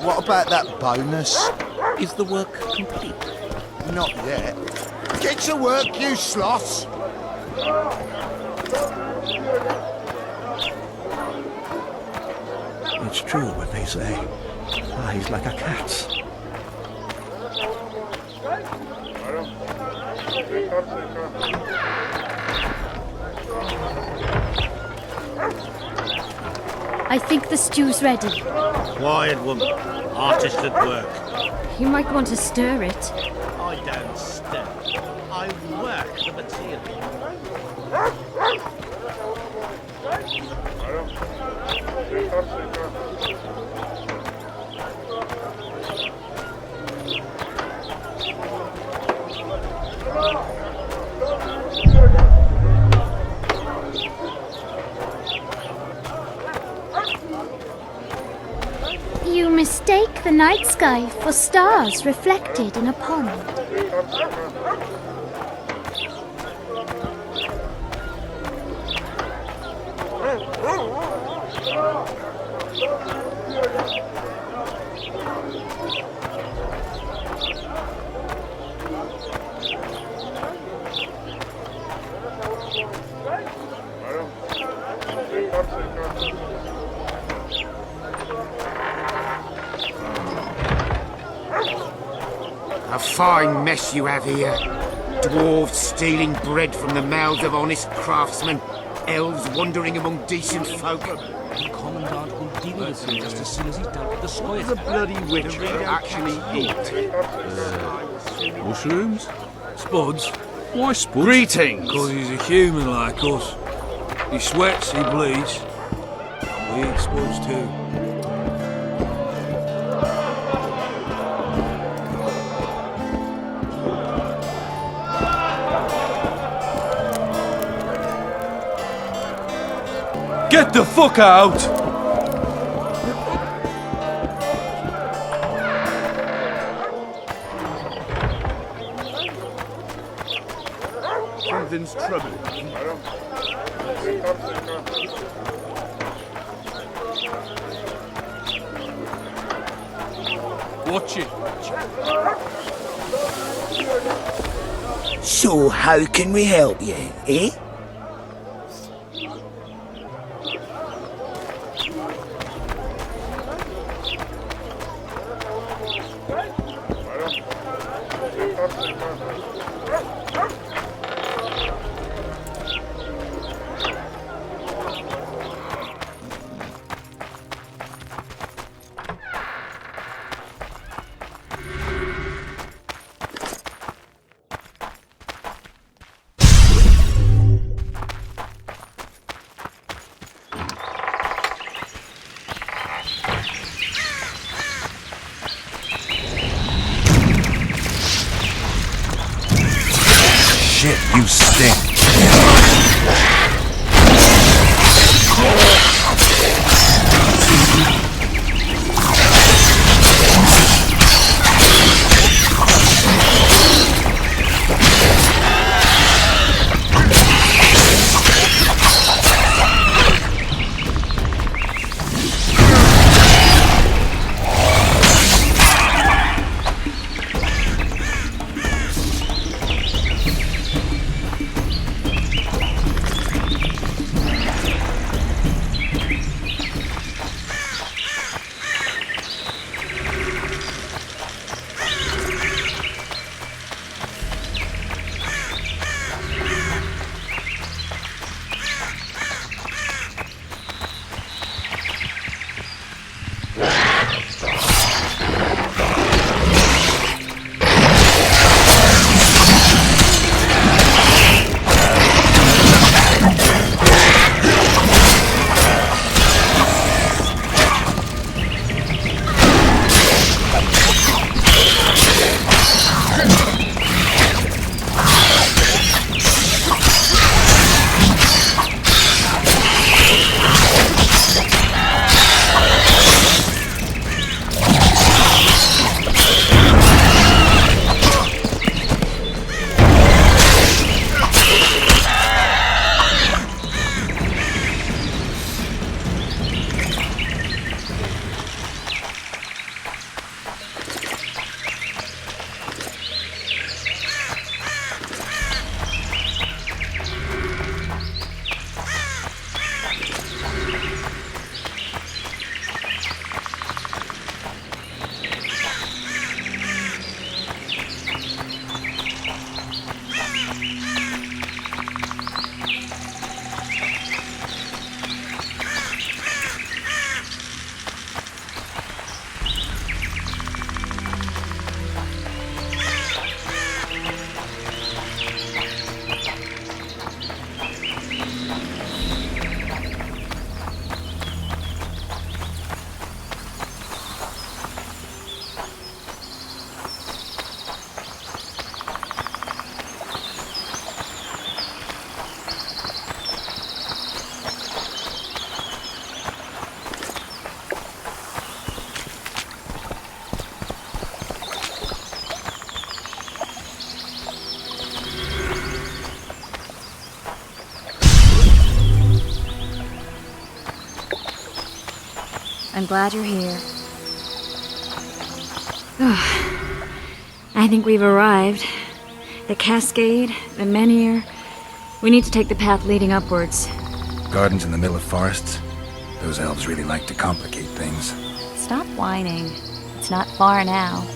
What about that bonus? Is the work complete? Not yet. Get to work, you sloths! It's true what they say. Eyes like a cat's. I think the stew's ready. Quiet, woman. Artist at work. You might want to stir it. I don't stir. I work the material. You mistake the night sky for stars reflected in a pond. A fine mess you have here. Dwarves stealing bread from the mouths of honest craftsmen. Elves wandering among decent folk. The Commandant will deal with him just as soon as he's dealt with the squire. The bloody witcher actually eat. Mushrooms? Spuds? Why spuds? Greetings! Because he's a human like us. He sweats, he bleeds. And we eat spuds too. Get the fuck out! Something's troubling. Watch it. So how can we help you, eh? Shit, you stink. I'm glad you're here. I think we've arrived. The cascade, the menhir. We need to take the path leading upwards. Gardens in the middle of forests? Those elves really like to complicate things. Stop whining. It's not far now.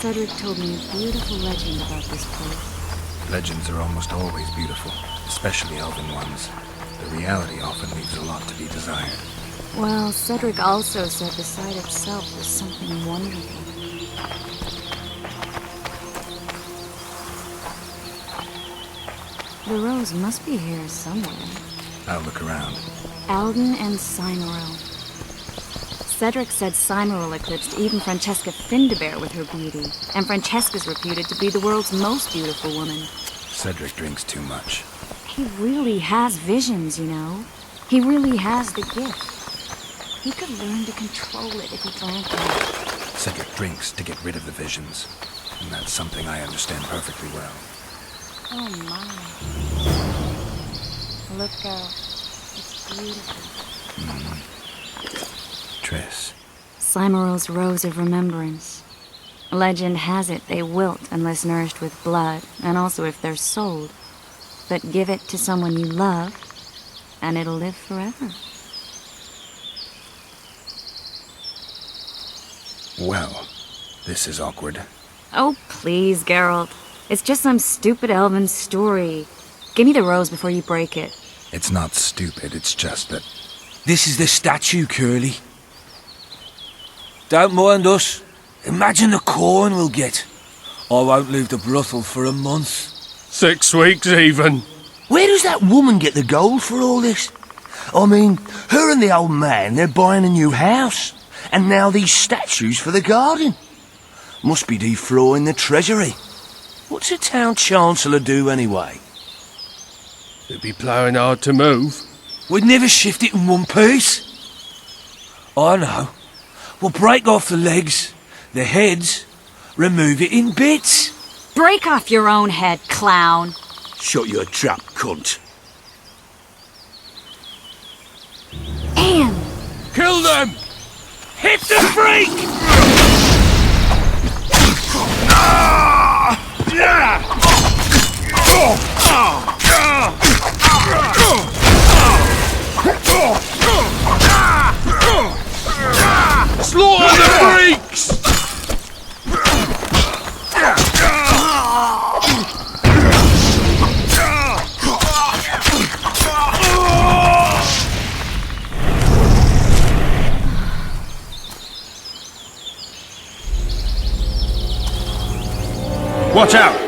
Cedric told me a beautiful legend about this place. Legends are almost always beautiful, especially elven ones. The reality often leaves a lot to be desired. Well, Cedric also said the site itself was something wonderful. The rose must be here somewhere. I'll look around. Alden and Cymoril. Cedric said Cymoril eclipsed even Francesca Findabair with her beauty, and Francesca's reputed to be the world's most beautiful woman. Cedric drinks too much. He really has visions, you know. He really has the gift. He could learn to control it if he drank it. Cedric drinks to get rid of the visions, and that's something I understand perfectly well. Oh my. Look out. It's beautiful. Triss. Cymoril's Rose of Remembrance. Legend has it they wilt unless nourished with blood, and also if they're sold. But give it to someone you love, and it'll live forever. Well, this is awkward. Oh, please, Geralt. It's just some stupid elven story. Give me the rose before you break it. It's not stupid, it's just that... This is the statue, Curly. Don't mind us. Imagine the corn we'll get. I won't leave the brothel for a month. 6 weeks even. Where does that woman get the gold for all this? I mean, her and the old man, they're buying a new house. And now these statues for the garden. Must be defraughting the treasury. What's a town chancellor do anyway? They'd be ploughing hard to move. We'd never shift it in one piece. I know. We'll break off the legs, the heads, remove it in bits. Break off your own head, clown. Shut your trap, cunt. Anne! Kill them! Hit the freak! Slaughter the freaks! Watch out!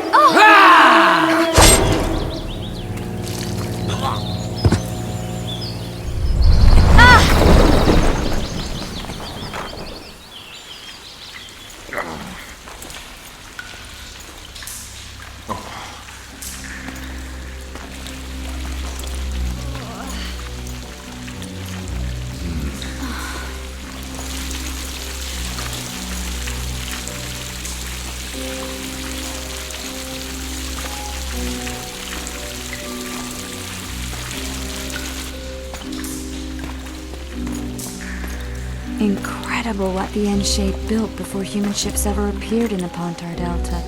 Incredible what the N-shape built before human ships ever appeared in the Pontar Delta.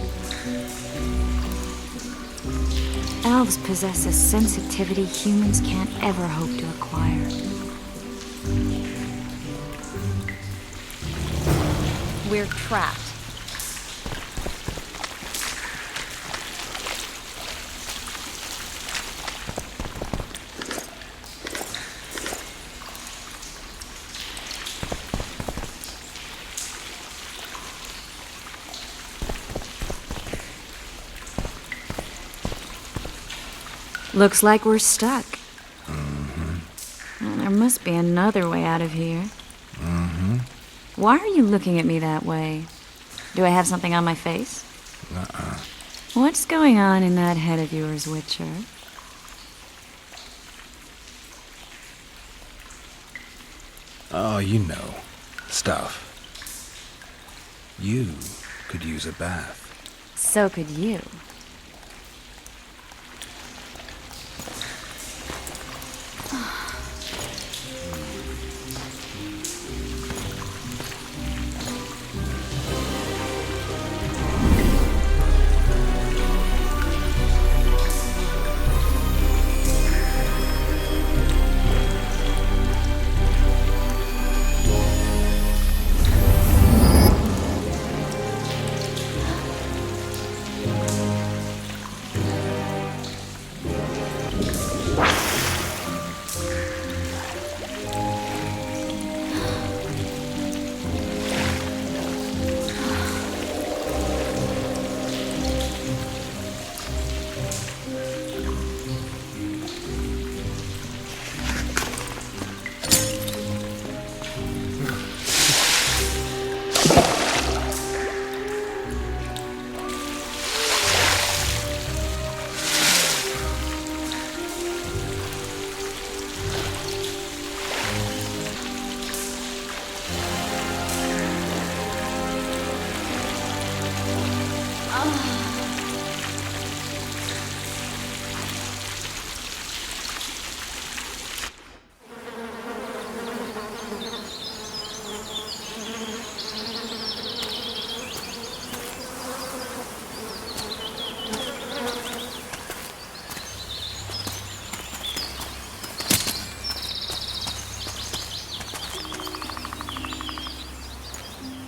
Elves possess a sensitivity humans can't ever hope to acquire. We're trapped. Looks like we're stuck. Well, there must be another way out of here. Why are you looking at me that way? Do I have something on my face? What's going on in that head of yours, Witcher? Oh, you know. Stuff. You could use a bath. So could you.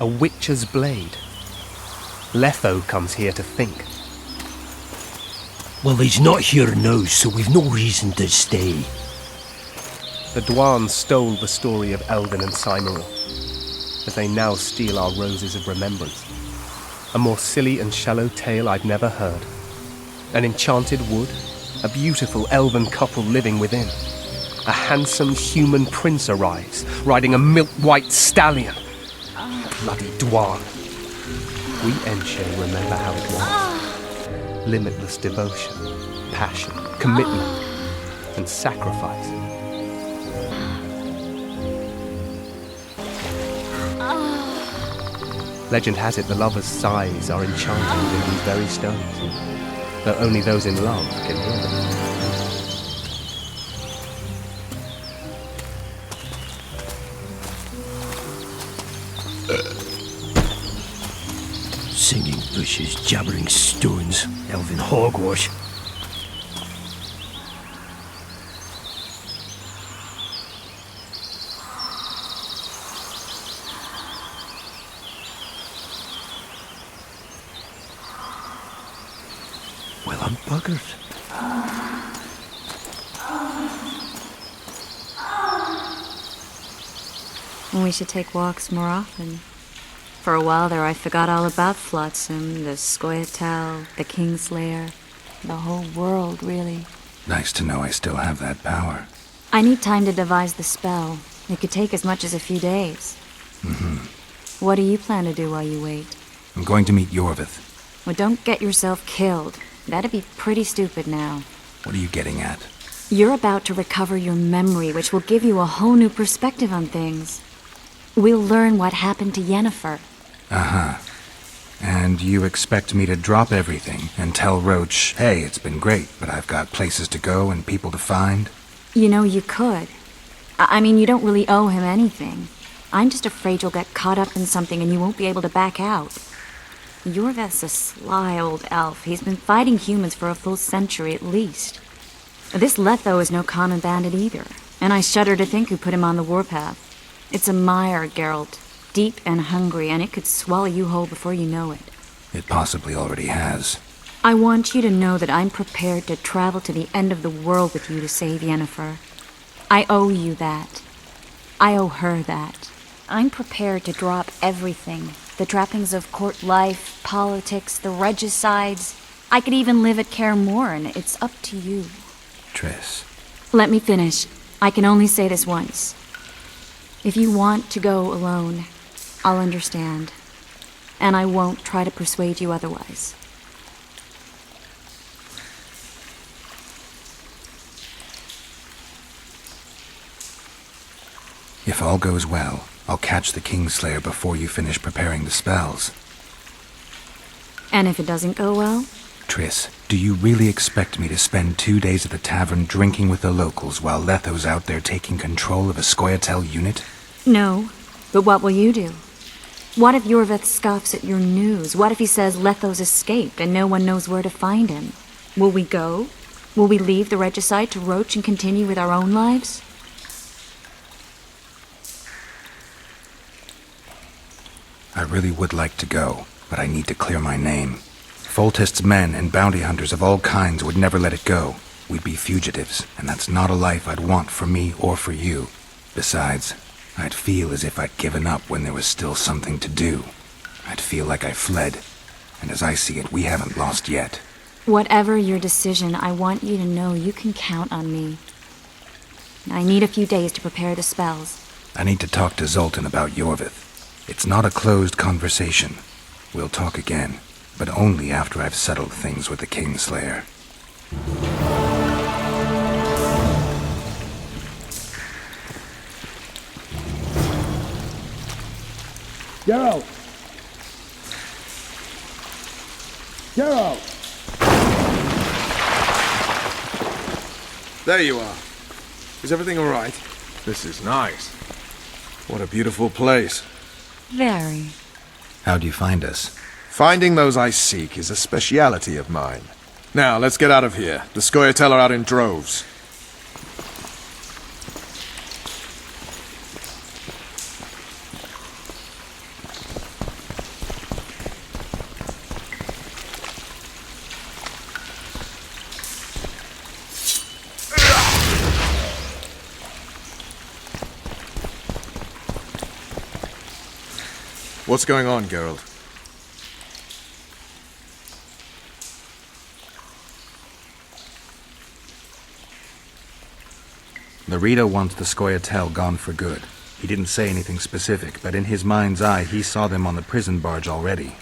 A witcher's blade. Letho comes here to think. Well, he's not here now, so we've no reason to stay. The Dwan stole the story of Elvin and Cymoril, as they now steal our roses of remembrance. A more silly and shallow tale I'd never heard. An enchanted wood, a beautiful elven couple living within. A handsome human prince arrives, riding a milk-white stallion. Bloody Dwan. We Enshe remember how it was. Limitless devotion, passion, commitment, and sacrifice. Legend has it the lovers' sighs are enchanted within these very stones, though only those in love can hear them. Singing bushes, jabbering stones, elven hogwash. Well, I'm buggered. We should take walks more often. For a while there I forgot all about Flotsam, the Scoia'tael, the Kingslayer, the whole world, really. Nice to know I still have that power. I need time to devise the spell. It could take as much as a few days. What do you plan to do while you wait? I'm going to meet Yorvith. Well, don't get yourself killed. That'd be pretty stupid now. What are you getting at? You're about to recover your memory, which will give you a whole new perspective on things. We'll learn what happened to Yennefer. Uh-huh. And you expect me to drop everything and tell Roach, hey, it's been great, but I've got places to go and people to find? You know, you could. I mean, you don't really owe him anything. I'm just afraid you'll get caught up in something and you won't be able to back out. Yorvith's a sly old elf. He's been fighting humans for a full century at least. This Letho is no common bandit either, and I shudder to think who put him on the warpath. It's a mire, Geralt. Deep and hungry, and it could swallow you whole before you know it. It possibly already has. I want you to know that I'm prepared to travel to the end of the world with you to save Yennefer. I owe you that. I owe her that. I'm prepared to drop everything. The trappings of court life, politics, the regicides. I could even live at Kaer Morhen. It's up to you. Triss. Let me finish. I can only say this once. If you want to go alone, I'll understand. And I won't try to persuade you otherwise. If all goes well, I'll catch the Kingslayer before you finish preparing the spells. And if it doesn't go well? Triss, Do you really expect me to spend 2 days at the tavern drinking with the locals while Letho's out there taking control of a Scoia'tael unit? No, but what will you do? What if Yorvith scoffs at your news? What if he says Letho's escaped and no one knows where to find him? Will we go? Will we leave the regicide to Roach and continue with our own lives? I really would like to go, but I need to clear my name. Foltest's men and bounty hunters of all kinds would never let it go. We'd be fugitives, and that's not a life I'd want for me or for you. Besides, I'd feel as if I'd given up when there was still something to do. I'd feel like I fled, and as I see it, we haven't lost yet. Whatever your decision, I want you to know you can count on me. I need a few days to prepare the spells. I need to talk to Zoltan about Yorvith. It's not a closed conversation. We'll talk again, but only after I've settled things with the Kingslayer. Geralt! Geralt! There you are. Is everything all right? This is nice. What a beautiful place. Very. How'd you find us? Finding those I seek is a speciality of mine. Now, let's get out of here. The Scoia'tael are out in droves. What's going on, Geralt? Larito wants the Scoia'tael gone for good. He didn't say anything specific, but in his mind's eye, he saw them on the prison barge already.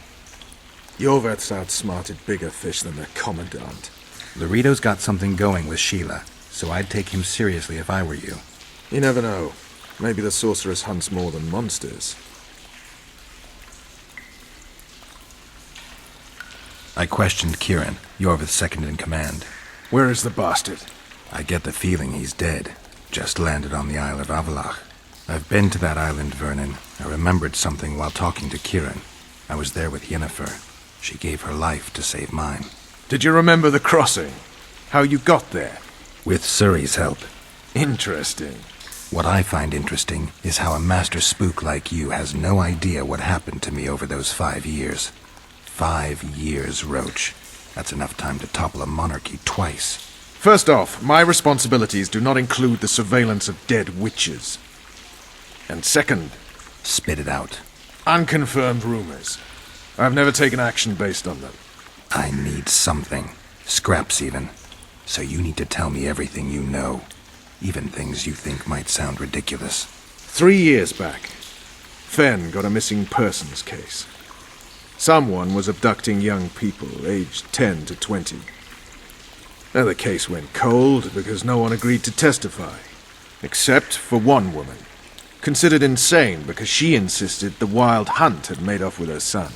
Yorveth's outsmarted bigger fish than their commandant. Larito's got something going with Sheila, so I'd take him seriously if I were you. You never know. Maybe the sorceress hunts more than monsters. I questioned Kieran, Yorvith's second-in-command. Where is the bastard? I get the feeling he's dead. Just landed on the Isle of Avalach. I've been to that island, Vernon. I remembered something while talking to Kieran. I was there with Yennefer. She gave her life to save mine. Did you remember the crossing? How you got there? With Suri's help. Interesting. What I find interesting is how a master spook like you has no idea what happened to me over those 5 years. 5 years, Roach. That's enough time to topple a monarchy twice. First off, my responsibilities do not include the surveillance of dead witches. And second... Spit it out. Unconfirmed rumors. I've never taken action based on them. I need something. Scraps, even. So you need to tell me everything you know. Even things you think might sound ridiculous. 3 years back, Fen got a missing persons case. Someone was abducting young people, aged 10 to 20. Now the case went cold because no one agreed to testify. Except for one woman, considered insane because she insisted the Wild Hunt had made off with her son.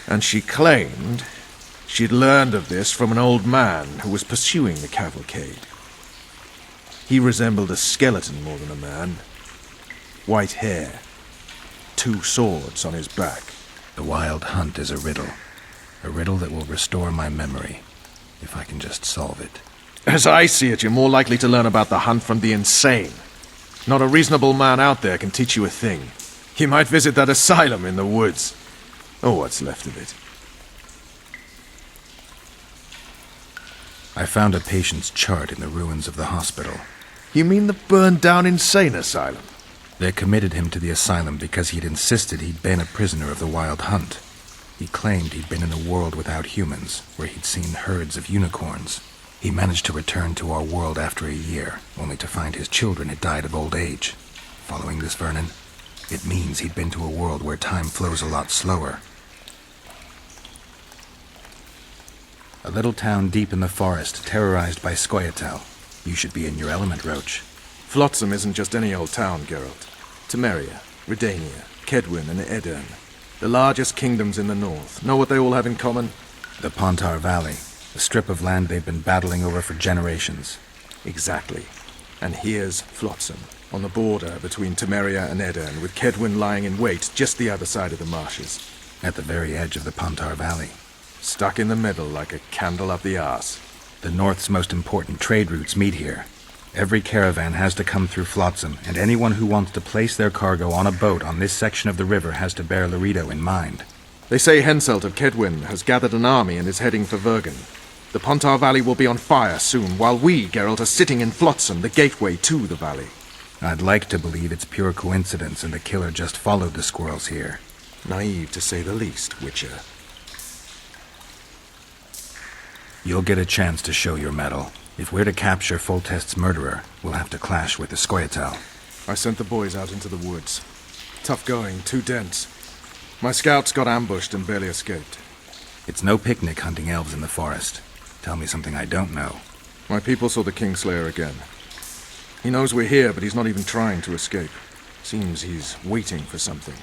And she claimed she'd learned of this from an old man who was pursuing the cavalcade. He resembled a skeleton more than a man. White hair, 2 swords on his back. The Wild Hunt is a riddle. A riddle that will restore my memory, if I can just solve it. As I see it, you're more likely to learn about the hunt from the insane. Not a reasonable man out there can teach you a thing. You might visit that asylum in the woods. Or what's left of it. I found a patient's chart in the ruins of the hospital. You mean the burned-down insane asylum? They committed him to the asylum because he'd insisted he'd been a prisoner of the Wild Hunt. He claimed he'd been in a world without humans, where he'd seen herds of unicorns. He managed to return to our world after a year, only to find his children had died of old age. Following this, Vernon, it means he'd been to a world where time flows a lot slower. A little town deep in the forest, terrorized by Scoia'tael. You should be in your element, Roach. Flotsam isn't just any old town, Geralt. Temeria, Redania, Kedwin, and Edirn. The largest kingdoms in the north. Know what they all have in common? The Pontar Valley. The strip of land they've been battling over for generations. Exactly. And here's Flotsam, on the border between Temeria and Edirn, with Kedwin lying in wait just the other side of the marshes. At the very edge of the Pontar Valley. Stuck in the middle like a candle up the arse. The North's most important trade routes meet here. Every caravan has to come through Flotsam, and anyone who wants to place their cargo on a boat on this section of the river has to bear Laredo in mind. They say Henselt of Kedwin has gathered an army and is heading for Vergen. The Pontar Valley will be on fire soon, while we, Geralt, are sitting in Flotsam, the gateway to the valley. I'd like to believe it's pure coincidence and the killer just followed the squirrels here. Naive, to say the least, Witcher. You'll get a chance to show your mettle. If we're to capture Foltest's murderer, we'll have to clash with the Scoia'tael. I sent the boys out into the woods. Tough going, too dense. My scouts got ambushed and barely escaped. It's no picnic hunting elves in the forest. Tell me something I don't know. My people saw the Kingslayer again. He knows we're here, but he's not even trying to escape. Seems he's waiting for something.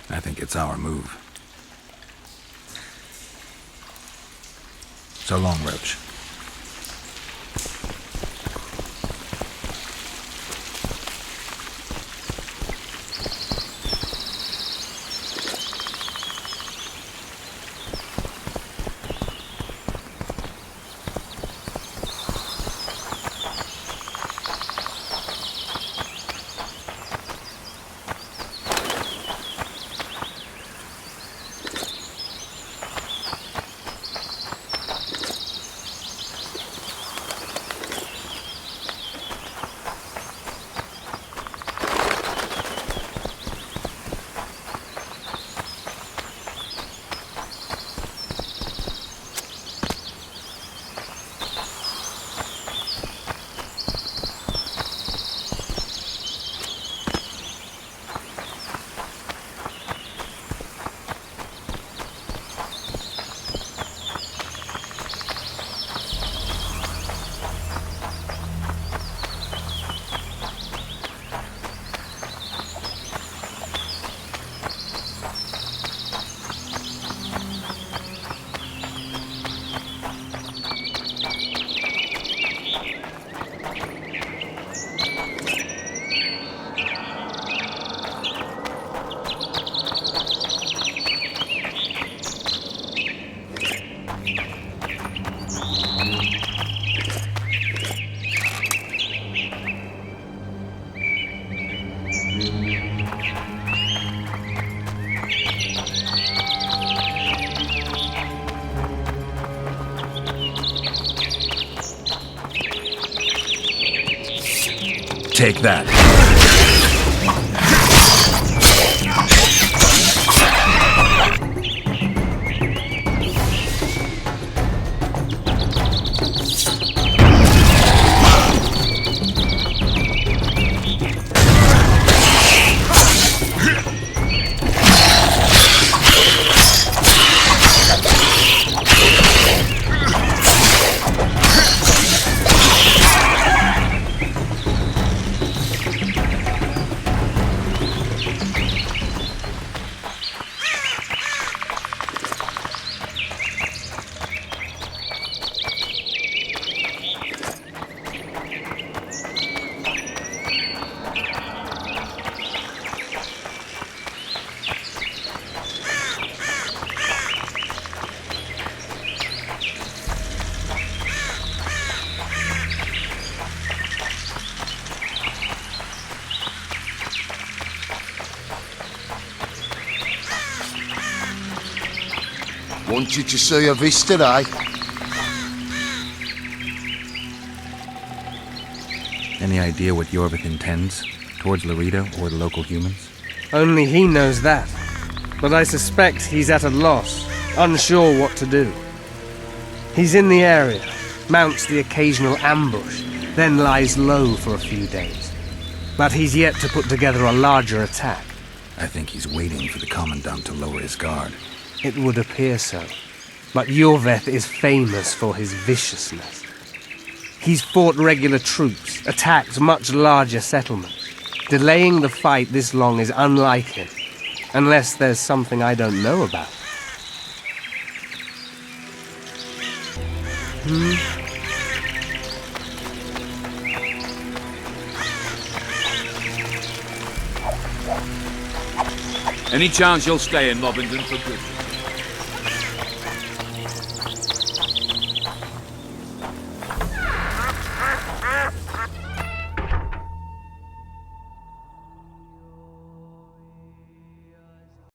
I think it's our move. So long, Roach. Take that. Wanted to see a vista, eh? Any idea what Yorvith intends? Towards Laredo or the local humans? Only he knows that. But I suspect he's at a loss, unsure what to do. He's in the area, mounts the occasional ambush, then lies low for a few days. But he's yet to put together a larger attack. I think he's waiting for the Commandant to lower his guard. It would appear so. But Yorveth is famous for his viciousness. He's fought regular troops, attacked much larger settlements. Delaying the fight this long is unlike him, unless there's something I don't know about. Any chance you'll stay in Lobbington for good?